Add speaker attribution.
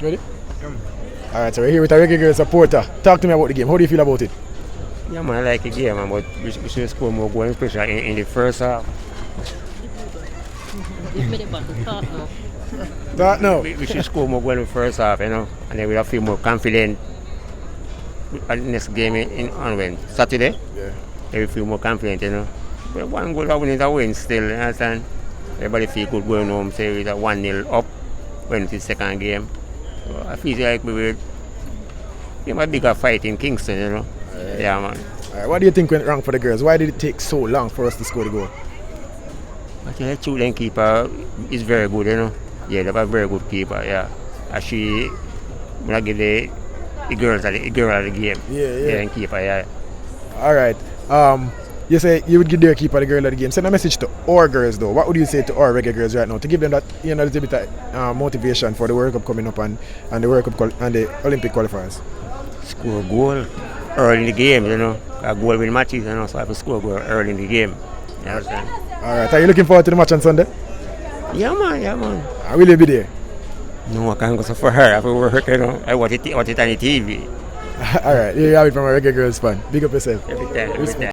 Speaker 1: Ready? Alright, so we're here with a Reggae Girl supporter. Talk to me about the game. How do you feel about it?
Speaker 2: Yeah, man, I like the game, man, but we should score more goals, especially in the first half.
Speaker 1: That no.
Speaker 2: We should score more goals in the first half, and then we'll feel more confident at the next game on when Saturday.
Speaker 1: Yeah.
Speaker 2: Then we feel more confident. But one goal I win is a win still, you understand? Everybody feel good going home, say it's a 1-0 up when it's the second game. So I feel like we will have a bigger fight in Kingston. Yeah, man.
Speaker 1: Alright, what do you think went wrong for the girls? Why did it take so long for us to score the goal?
Speaker 2: I think the two-lane keeper is very good, Yeah, they have a very good keeper, yeah. Actually, when I give the girl of the game.
Speaker 1: Yeah.
Speaker 2: And keeper, yeah.
Speaker 1: Alright. You say you would give their keeper the girl of the game. Send a message to our girls though. What would you say to our Reggae girls right now to give them that little bit of motivation for the World Cup coming up and the World Cup and the Olympic qualifiers?
Speaker 2: Score a goal early in the game, A goal win matches, so I have to score a goal early in the game. You understand?
Speaker 1: Alright, are you looking forward to the match on Sunday?
Speaker 2: Yeah, man.
Speaker 1: Will you be there?
Speaker 2: No, I can't go so far. I have to work, I watch it on the TV.
Speaker 1: Alright, you have it from a Reggae Girls fan. Big up yourself.
Speaker 2: Every time.